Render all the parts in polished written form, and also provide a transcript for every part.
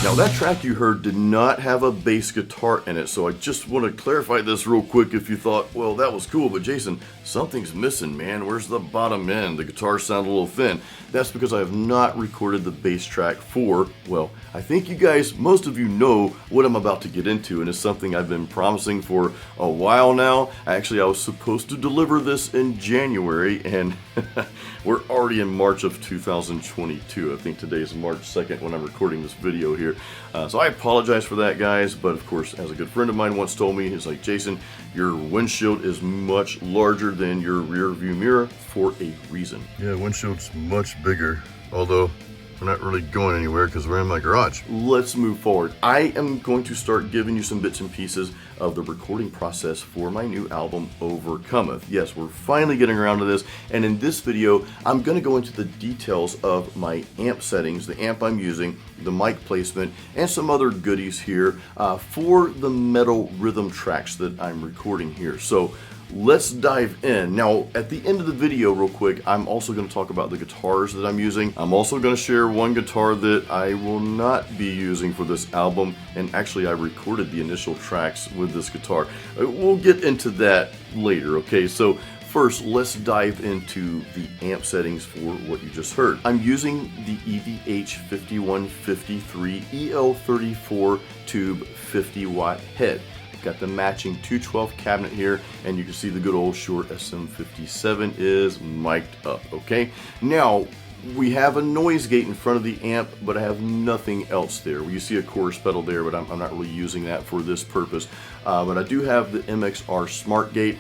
Now that track you heard did not have a bass guitar in it, so I just want to clarify this real quick if you thought, well, that was cool, but Jason, something's missing, man. Where's the bottom end? The guitar sounds a little thin. That's because I have not recorded the bass track for, well, I think you guys, most of you know what I'm about to get into, and it's something I've been promising for a while now. Actually, I was supposed to deliver this in January, and we're already in March of 2022. I think today is March 2nd when I'm recording this video here. So I apologize for that, guys, but of course, as a good friend of mine once told me, he's like, Jason, your windshield is much larger than your rear view mirror for a reason. Yeah, windshield's much bigger, although we're not really going anywhere because we're in my garage. Let's move forward. I am going to start giving you some bits and pieces of the recording process for my new album, Overcometh. Yes, we're finally getting around to this, and in this video, I'm going to go into the details of my amp settings, the amp I'm using, the mic placement, and some other goodies here for the metal rhythm tracks that I'm recording here. So let's dive in. Now, at the end of the video, real quick, I'm also going to talk about the guitars that I'm using. I'm also going to share one guitar that I will not be using for this album, and actually I recorded the initial tracks with this guitar. We'll get into that later, okay? So first, let's dive into the amp settings for what you just heard. I'm using the EVH 5153 EL34 tube 50 watt head. Got the matching 212 cabinet here, and you can see the good old Shure SM57 is mic'd up, okay? Now, we have a noise gate in front of the amp, but I have nothing else there. You see a chorus pedal there, but I'm not really using that for this purpose. But I do have the MXR Smart Gate.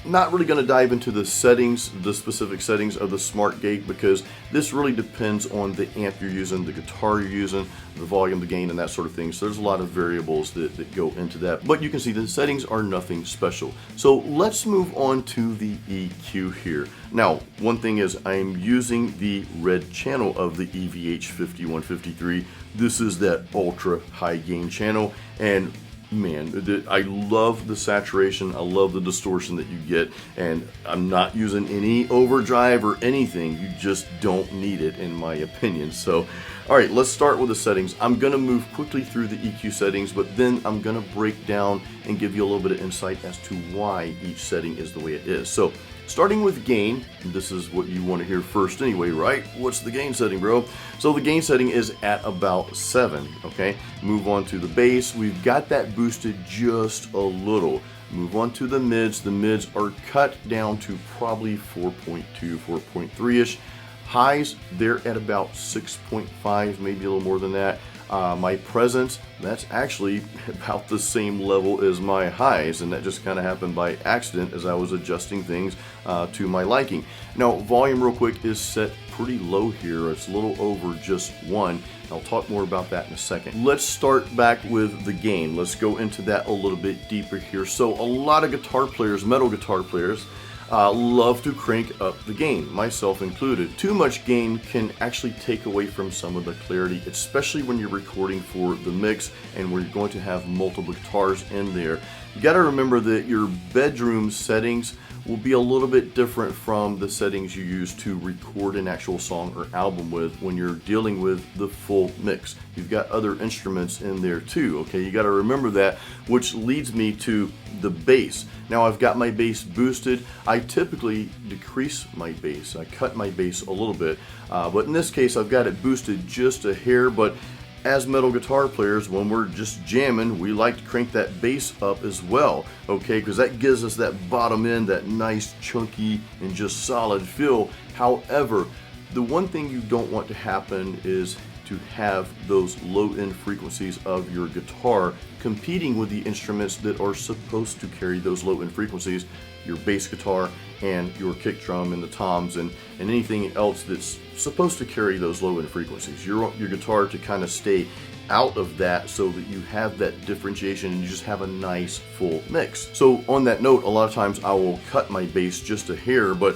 Not really going to dive into the settings, the specific settings of the Smart Gate, because this really depends on the amp you're using, the guitar you're using, the volume, the gain, and that sort of thing. So there's a lot of variables that go into that. But you can see the settings are nothing special. So let's move on to the EQ here. Now, one thing is I'm using the red channel of the EVH 5153. This is that ultra high gain channel, and man, I love the saturation, I love the distortion that you get, and I'm not using any overdrive or anything. You just don't need it, in my opinion. So, alright, let's start with the settings. I'm going to move quickly through the EQ settings, but then I'm going to break down and give you a little bit of insight as to why each setting is the way it is. So, starting with gain, this is what you want to hear first anyway, right? What's the gain setting, bro? So the gain setting is at about 7, okay? Move on to the bass. We've got that boosted just a little. Move on to the mids. The mids are cut down to probably 4.2, 4.3-ish. Highs, they're at about 6.5, maybe a little more than that. My presence, that's actually about the same level as my highs, and that just kind of happened by accident as I was adjusting things to my liking. Now, volume real quick is set pretty low here. It's a little over just 1. I'll talk more about that in a second. Let's start back with the gain. Let's go into that a little bit deeper here. So a lot of guitar players, metal guitar players, love to crank up the gain, myself included. Too much gain can actually take away from some of the clarity, especially when you're recording for the mix and where you're going to have multiple guitars in there. You got to remember that your bedroom settings will be a little bit different from the settings you use to record an actual song or album with when you're dealing with the full mix. You've got other instruments in there too, okay? You got to remember that, which leads me to the bass. Now I've got my bass boosted. I typically decrease my bass. I cut my bass a little bit, but in this case I've got it boosted just a hair. But as metal guitar players, when we're just jamming, we like to crank that bass up as well, okay? Because that gives us that bottom end, that nice chunky and just solid feel. However, the one thing you don't want to happen is to have those low end frequencies of your guitar competing with the instruments that are supposed to carry those low end frequencies, your bass guitar and your kick drum and the toms and anything else that's supposed to carry those low end frequencies. You want your guitar to kind of stay out of that so that you have that differentiation and you just have a nice full mix. So on that note, a lot of times I will cut my bass just a hair, but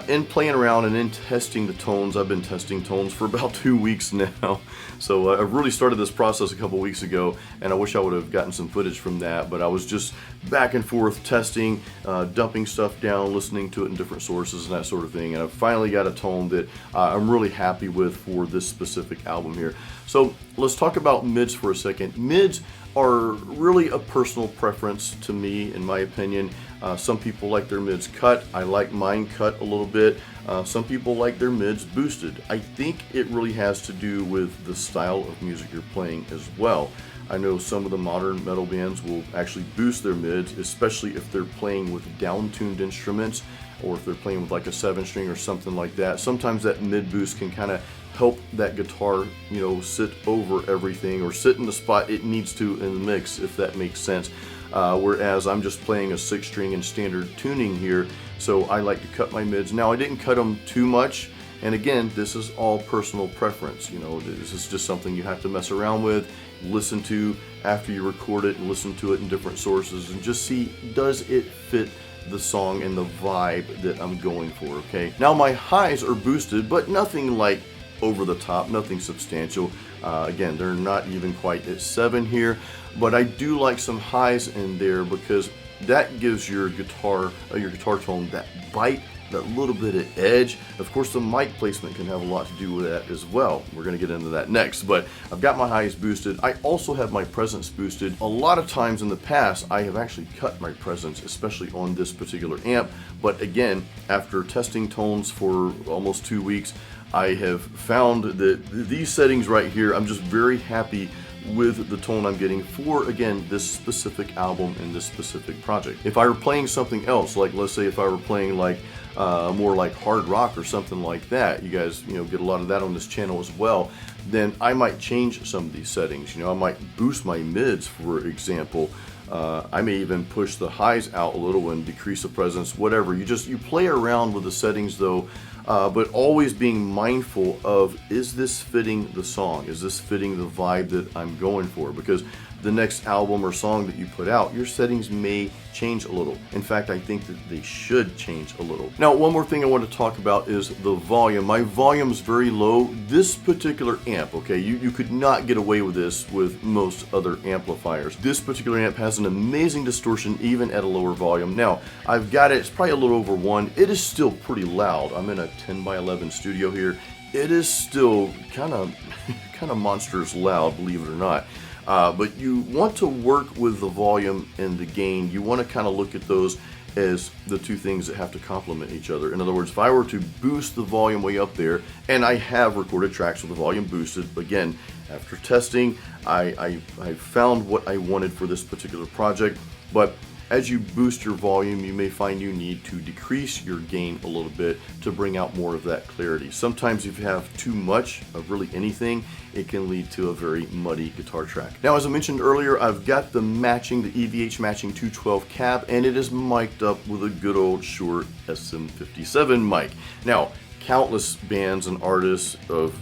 in playing around and in testing the tones, I've been testing tones for about 2 weeks now. So I really started this process a couple weeks ago, and I wish I would have gotten some footage from that, but I was just back and forth testing, dumping stuff down, listening to it in different sources and that sort of thing, and I've finally got a tone that I'm really happy with for this specific album here. So let's talk about mids for a second. Mids are really a personal preference to me, in my opinion. Some people like their mids cut. I like mine cut a little bit. Some people like their mids boosted. I think it really has to do with the style of music you're playing as well. I know some of the modern metal bands will actually boost their mids, especially if they're playing with down-tuned instruments or if they're playing with like a 7-string or something like that. Sometimes that mid boost can kind of help that guitar, you know, sit over everything or sit in the spot it needs to in the mix, if that makes sense. Whereas I'm just playing a 6-string and standard tuning here, so I like to cut my mids. Now I didn't cut them too much, and again, this is all personal preference. You know, this is just something you have to mess around with, listen to after you record it, and listen to it in different sources, and just see, does it fit the song and the vibe that I'm going for, okay? Now my highs are boosted, but nothing like over the top, nothing substantial. Again, they're not even quite at 7 here, but I do like some highs in there because that gives your guitar tone that bite, that little bit of edge. Of course, the mic placement can have a lot to do with that as well. We're going to get into that next, but I've got my highs boosted. I also have my presence boosted. A lot of times in the past, I have actually cut my presence, especially on this particular amp, but again, after testing tones for almost 2 weeks, I have found that these settings right here, I'm just very happy with the tone I'm getting for, again, this specific album and this specific project. If I were playing something else, like let's say if I were playing like more like hard rock or something like that, you guys, you know, get a lot of that on this channel as well, then I might change some of these settings. You know, I might boost my mids, for example. I may even push the highs out a little and decrease the presence, whatever. You play around with the settings though, but always being mindful of, is this fitting the song? Is this fitting the vibe that I'm going for? Because the next album or song that you put out, your settings may change a little. In fact, I think that they should change a little. Now, one more thing I want to talk about is the volume. My volume is very low. This particular amp, okay, you could not get away with this with most other amplifiers. This particular amp has an amazing distortion even at a lower volume. Now, I've got it, it's probably a little over 1. It is still pretty loud. I'm in a 10x11 studio here. It is still kind of monstrous loud, believe it or not. But you want to work with the volume and the gain. You want to kind of look at those as the two things that have to complement each other. In other words, if I were to boost the volume way up there, and I have recorded tracks with the volume boosted, again, after testing, I found what I wanted for this particular project. But as you boost your volume, you may find you need to decrease your gain a little bit to bring out more of that clarity. Sometimes if you have too much of really anything, it can lead to a very muddy guitar track. Now, as I mentioned earlier, I've got the EVH matching 212 cab, and it is mic'd up with a good old Shure SM57 mic. Now, countless bands and artists of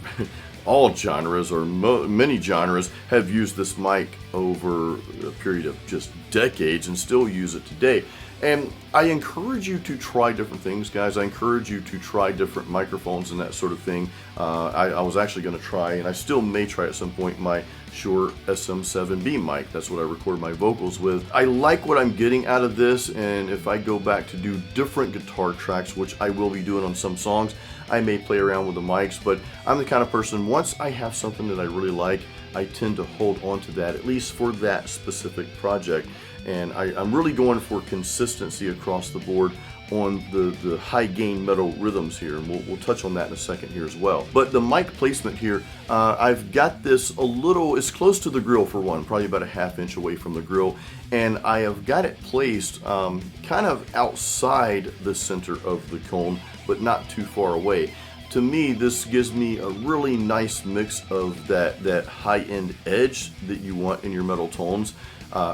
all genres, or many genres, have used this mic over a period of just decades and still use it today. And I encourage you to try different things, guys. I encourage you to try different microphones and that sort of thing. I was actually going to try, and I still may try at some point, my Shure SM7B mic. That's what I record my vocals with. I like what I'm getting out of this, and if I go back to do different guitar tracks, which I will be doing on some songs, I may play around with the mics, but I'm the kind of person, once I have something that I really like, I tend to hold on to that, at least for that specific project. And I'm really going for consistency across the board on the high gain metal rhythms here, and we'll touch on that in a second here as well. But the mic placement here, I've got this a little, it's close to the grill for one, probably about a ½ inch away from the grill, and I have got it placed kind of outside the center of the cone, but not too far away. To me, this gives me a really nice mix of that high-end edge that you want in your metal tones.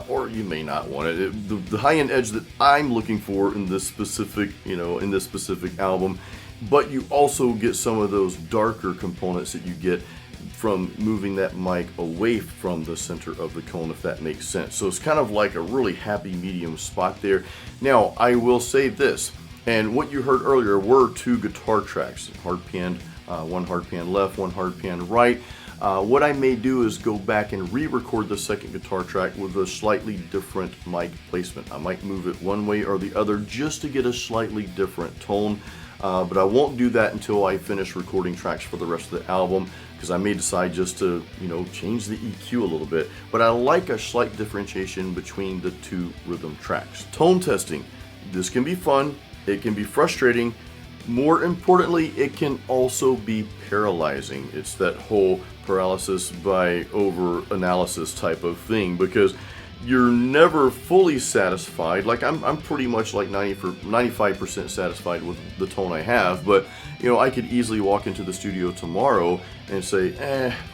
Or you may not want it. The high-end edge that I'm looking for in this specific, in this specific album, but you also get some of those darker components that you get from moving that mic away from the center of the cone, if that makes sense. So it's kind of like a really happy medium spot there. Now, I will say this, and what you heard earlier were 2 guitar tracks, hard pan, one hard pan left, one hard pan right. What I may do is go back and re-record the second guitar track with a slightly different mic placement. I might move it one way or the other just to get a slightly different tone, but I won't do that until I finish recording tracks for the rest of the album, because I may decide just to, change the EQ a little bit. But I like a slight differentiation between the 2 rhythm tracks. Tone testing. This can be fun. It can be frustrating. More importantly, it can also be paralyzing. It's that whole paralysis by over-analysis type of thing, because you're never fully satisfied. Like I'm pretty much like 95% satisfied with the tone I have, but I could easily walk into the studio tomorrow and say,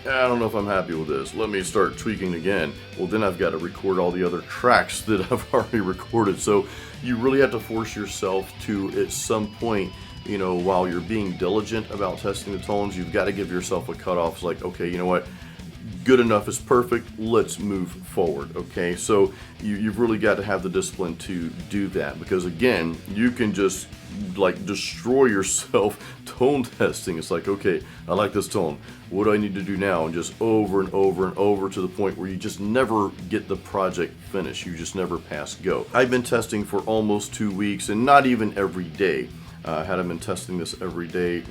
I don't know if I'm happy with this. Let me start tweaking again. Well, then I've got to record all the other tracks that I've already recorded. So you really have to force yourself to, at some point, while you're being diligent about testing the tones, you've got to give yourself a cutoff. It's like, okay, you know what? Good enough is perfect. Let's move forward. Okay, so you've really got to have the discipline to do that, because again, you can just like destroy yourself tone testing. It's like, okay, I like this tone. What do I need to do now? And just over and over and over, to the point where you just never get the project finished. You just never pass go. I've been testing for almost 2 weeks, and not even every day. Had I been testing this every day,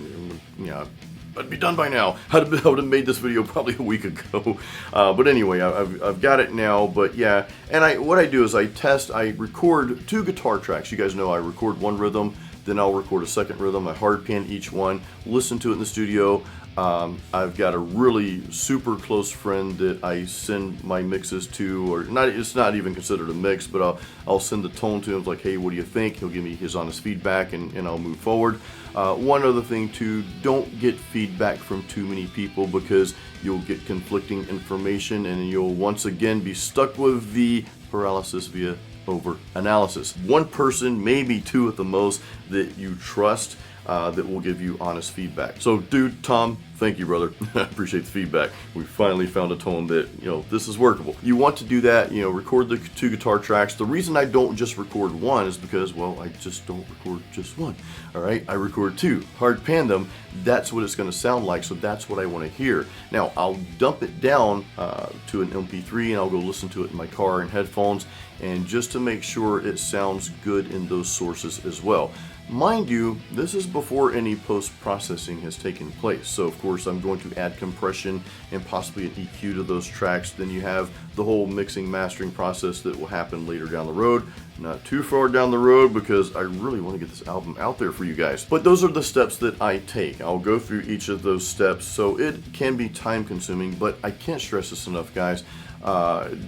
I'd be done by now. I would have made this video probably a week ago. But anyway, I've got it now. But yeah, and what I do is I record 2 guitar tracks. You guys know I record one rhythm, then I'll record a second rhythm. I hard pan each one, listen to it in the studio. I've got a really super close friend that I send my mixes to, or not, it's not even considered a mix, but I'll send the tone to him, like, hey, what do you think? He'll give me his honest feedback, and I'll move forward. One other thing too, don't get feedback from too many people, because you'll get conflicting information, and you'll once again be stuck with the paralysis via over analysis. One person, maybe 2 at the most, that you trust, that will give you honest feedback. So dude, Tom, thank you, brother. I appreciate the feedback. We finally found a tone that, this is workable. You want to do that, record the 2 guitar tracks. The reason I don't just record one is because, well, I just don't record just one. All right, I record 2, hard pan them. That's what it's going to sound like, so that's what I want to hear. Now, I'll dump it down to an MP3, and I'll go listen to it in my car and headphones, and just to make sure it sounds good in those sources as well. Mind you, this is before any post-processing has taken place. So of course I'm going to add compression and possibly an EQ to those tracks. Then you have the whole mixing mastering process that will happen later down the road. Not too far down the road, because I really want to get this album out there for you guys. But those are the steps that I take. I'll go through each of those steps, so it can be time consuming, but I can't stress this enough, guys.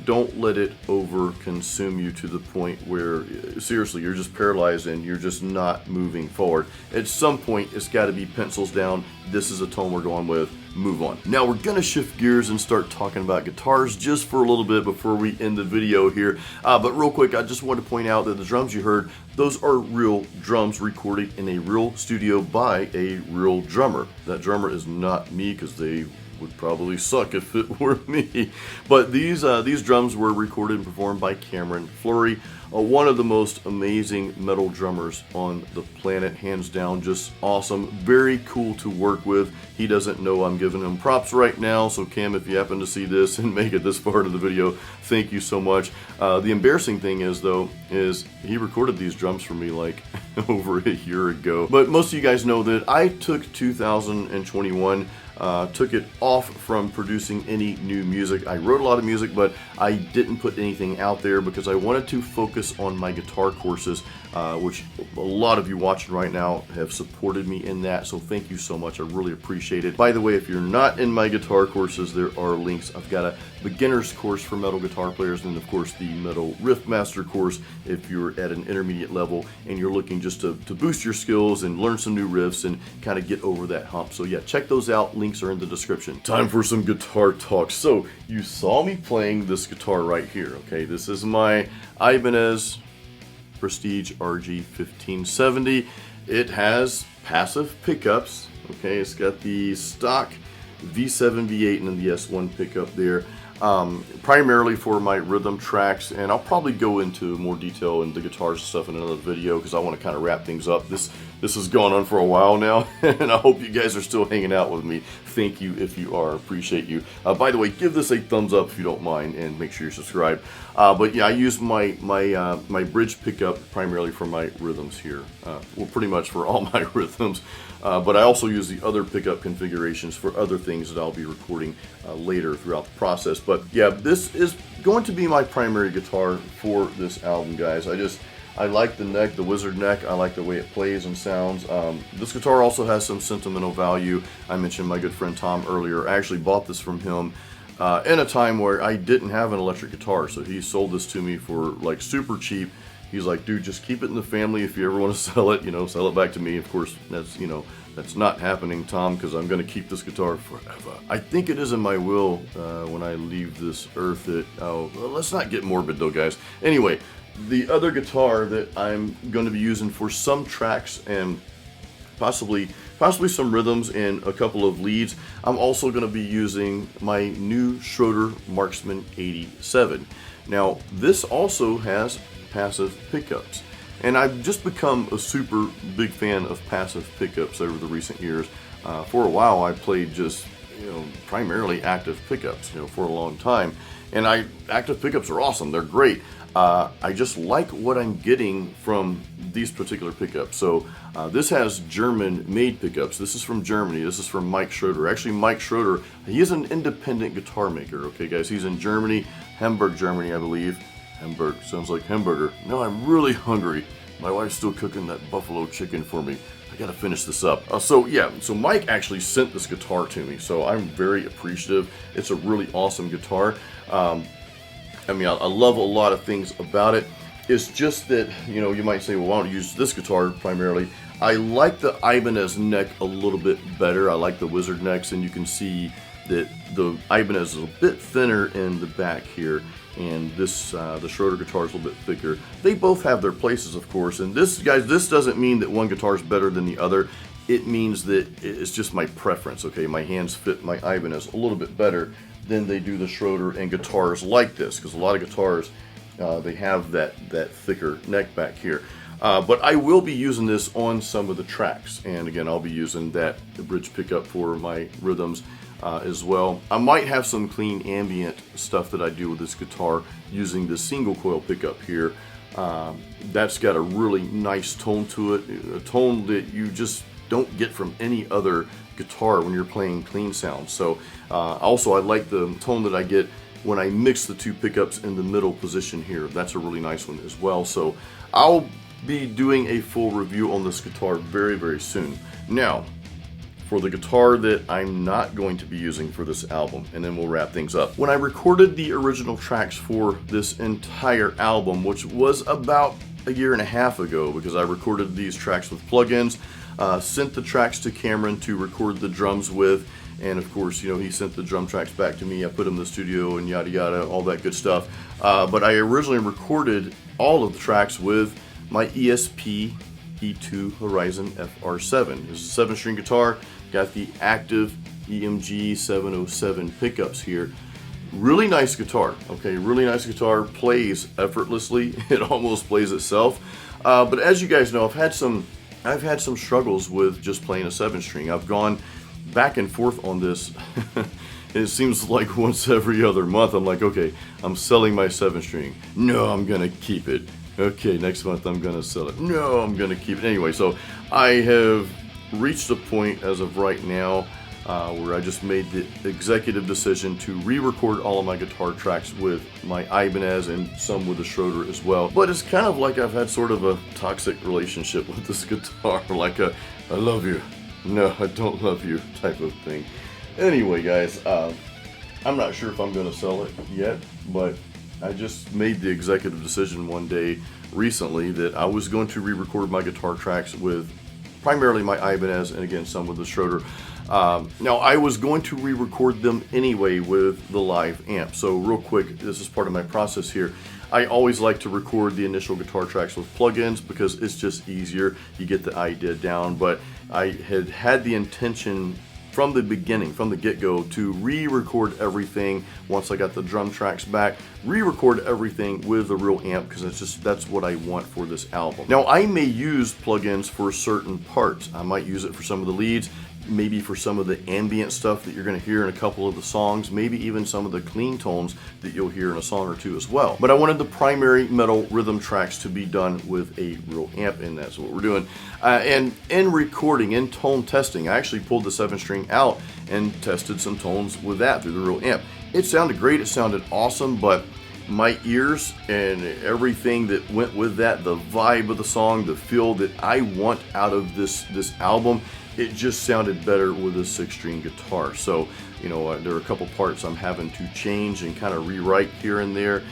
Don't let it over consume you to the point where seriously you're just paralyzed and you're just not moving forward. At some point it's got to be pencils down. This is a tone we're going with. Move on. Now we're gonna shift gears and start talking about guitars just for a little bit before we end the video here. But real quick, I just want to point out that the drums you heard, those are real drums recorded in a real studio by a real drummer. That drummer is not me, because they would probably suck if it were me. But these drums were recorded and performed by Cameron Fleury one of the most amazing metal drummers on the planet, hands down, just awesome, very cool to work with. He doesn't know I'm giving him props right now, so Cam, if you happen to see this and make it this far into the video, thank you so much. The embarrassing thing is, though, is he recorded these drums for me like over a year ago. But most of you guys know that I took 2021, took it off from producing any new music. I wrote a lot of music, but I didn't put anything out there because I wanted to focus on my guitar courses, which a lot of you watching right now have supported me in that, so thank you so much. I really appreciate it. By the way, if you're not in my guitar courses, there are links. I've got a beginner's course for metal guitar players, and of course the metal riff master course if you're at an intermediate level and you're looking just to boost your skills and learn some new riffs and kind of get over that hump. So yeah, check those out. Links are in the description. Time for some guitar talk. So you saw me playing this guitar right here, okay? This is my Ibanez Prestige RG 1570. It has passive pickups, okay? It's got the stock V7, V8, and then the S1 pickup there. Primarily for my rhythm tracks, and I'll probably go into more detail in the guitars and stuff in another video because I want to kind of wrap things up. This has gone on for a while now, and I hope you guys are still hanging out with me. Thank you if you are. Appreciate you. By the way, give this a thumbs up if you don't mind, and make sure you subscribe. But yeah, I use my bridge pickup primarily for my rhythms here. Well, pretty much for all my rhythms. But I also use the other pickup configurations for other things that I'll be recording later throughout the process. But yeah, this is going to be my primary guitar for this album, guys. I like the neck, the wizard neck. I like the way it plays and sounds. This guitar also has some sentimental value. I mentioned my good friend Tom earlier. I actually bought this from him in a time where I didn't have an electric guitar, so he sold this to me for like super cheap. He's like, dude, just keep it in the family. If you ever want to sell it, sell it back to me. Of course, that's not happening, Tom, because I'm going to keep this guitar forever. I think it is in my will when I leave this earth that, well, let's not get morbid though, guys. Anyway, the other guitar that I'm going to be using for some tracks and possibly some rhythms and a couple of leads, I'm also going to be using my new Schroeder Marksman 87. Now, this also has passive pickups, and I've just become a super big fan of passive pickups over the recent years. For a while I played just primarily active pickups for a long time, and active pickups are awesome, they're great. I just like what I'm getting from these particular pickups. So this has German made pickups. This is from Germany. This is from Mike Schroeder. Actually, Mike Schroeder, he is an independent guitar maker, okay guys? He's in Germany, Hamburg, Germany, I believe. Hamburg, sounds like hamburger. No, I'm really hungry. My wife's still cooking that buffalo chicken for me. I gotta finish this up. So Mike actually sent this guitar to me, so I'm very appreciative. It's a really awesome guitar. I love a lot of things about it. It's just that, you might say, well, why don't you use this guitar primarily? I like the Ibanez neck a little bit better. I like the wizard necks, and you can see that the Ibanez is a bit thinner in the back here, and this the Schroeder guitar is a little bit thicker. They both have their places, of course, and this doesn't mean that one guitar is better than the other. It means that it's just my preference, okay? My hands fit my Ibanez a little bit better than they do the Schroeder and guitars like this, because a lot of guitars, they have that thicker neck back here. But I will be using this on some of the tracks, and again, I'll be using the bridge pickup for my rhythms as well. I might have some clean ambient stuff that I do with this guitar using the single coil pickup here. That's got a really nice tone to it, a tone that you just don't get from any other guitar when you're playing clean sounds. So also I like the tone that I get when I mix the two pickups in the middle position here. That's a really nice one as well. So I'll be doing a full review on this guitar very, very soon. Now, for the guitar that I'm not going to be using for this album, and then we'll wrap things up. When I recorded the original tracks for this entire album, which was about a year and a half ago, because I recorded these tracks with plugins, sent the tracks to Cameron to record the drums with, and of course, he sent the drum tracks back to me. I put them in the studio and yada yada, all that good stuff. But I originally recorded all of the tracks with my ESP E2 Horizon FR7. This is a 7-string guitar, got the active EMG 707 pickups here. really nice guitar. Okay, really nice guitar, plays effortlessly. It almost plays itself. But as you guys know, I've had some struggles with just playing a 7-string. I've gone back and forth on this. It seems like once every other month I'm like, okay, I'm selling my 7-string. No, I'm gonna keep it. Okay, next month I'm gonna sell it. No, I'm gonna keep it. Anyway, so I have reached a point as of right now where I just made the executive decision to re-record all of my guitar tracks with my Ibanez and some with the Schroeder as well. But it's kind of like I've had sort of a toxic relationship with this guitar, like a I love you, no I don't love you type of thing. Anyway guys, I'm not sure if I'm going to sell it yet, but I just made the executive decision one day recently that I was going to re-record my guitar tracks with primarily my Ibanez and again some with the Schroeder. Now I was going to re-record them anyway with the live amp. So real quick, this is part of my process here. I always like to record the initial guitar tracks with plugins because it's just easier. You get the idea down, but I had the intention from the beginning, from the get-go, to re-record everything once I got the drum tracks back, re-record everything with the real amp because that's what I want for this album. Now I may use plugins for certain parts. I might use it for some of the leads, maybe for some of the ambient stuff that you're going to hear in a couple of the songs, maybe even some of the clean tones that you'll hear in a song or two as well. But I wanted the primary metal rhythm tracks to be done with a real amp, and that's what we're doing. And in recording, in tone testing, I actually pulled the 7-string out and tested some tones with that through the real amp. It sounded great, it sounded awesome, but my ears and everything that went with that, the vibe of the song, the feel that I want out of this album, it just sounded better with a 6-string guitar. So, you know, there are a couple parts I'm having to change and kind of rewrite here and there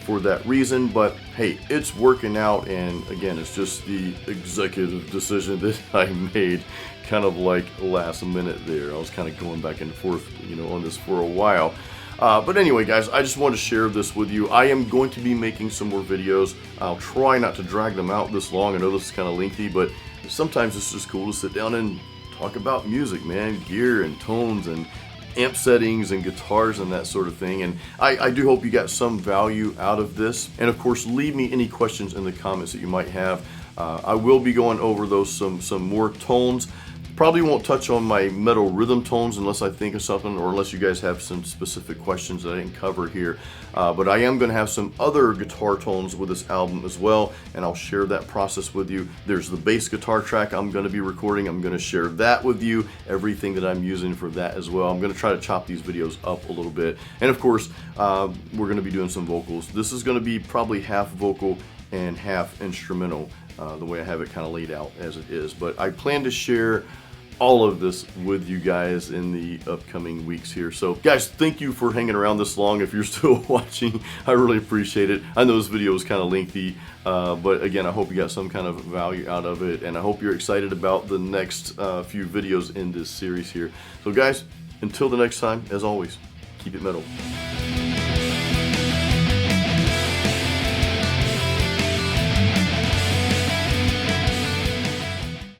for that reason. But hey, it's working out, and again, it's just the executive decision that I made kind of like last minute there. I was kind of going back and forth, you know, on this for a while. But anyway, guys, I just want to share this with you. I am going to be making some more videos. I'll try not to drag them out this long. I know this is kind of lengthy, but sometimes it's just cool to sit down and talk about music, man, gear and tones and amp settings and guitars and that sort of thing. And I do hope you got some value out of this. And of course, leave me any questions in the comments that you might have. I will be going over those some more tones. Probably won't touch on my metal rhythm tones unless I think of something, or unless you guys have some specific questions that I didn't cover here. But I am going to have some other guitar tones with this album as well, and I'll share that process with you. There's the bass guitar track I'm going to be recording. I'm going to share that with you, everything that I'm using for that as well. I'm going to try to chop these videos up a little bit. And of course, we're going to be doing some vocals. This is going to be probably half vocal and half instrumental, the way I have it kind of laid out as it is. But I plan to share all of this with you guys in the upcoming weeks here. So guys, thank you for hanging around this long. If you're still watching, I really appreciate it. I know this video is kind of lengthy, but again, I hope you got some kind of value out of it, and I hope you're excited about the next few videos in this series here. So guys, until the next time, as always, keep it metal.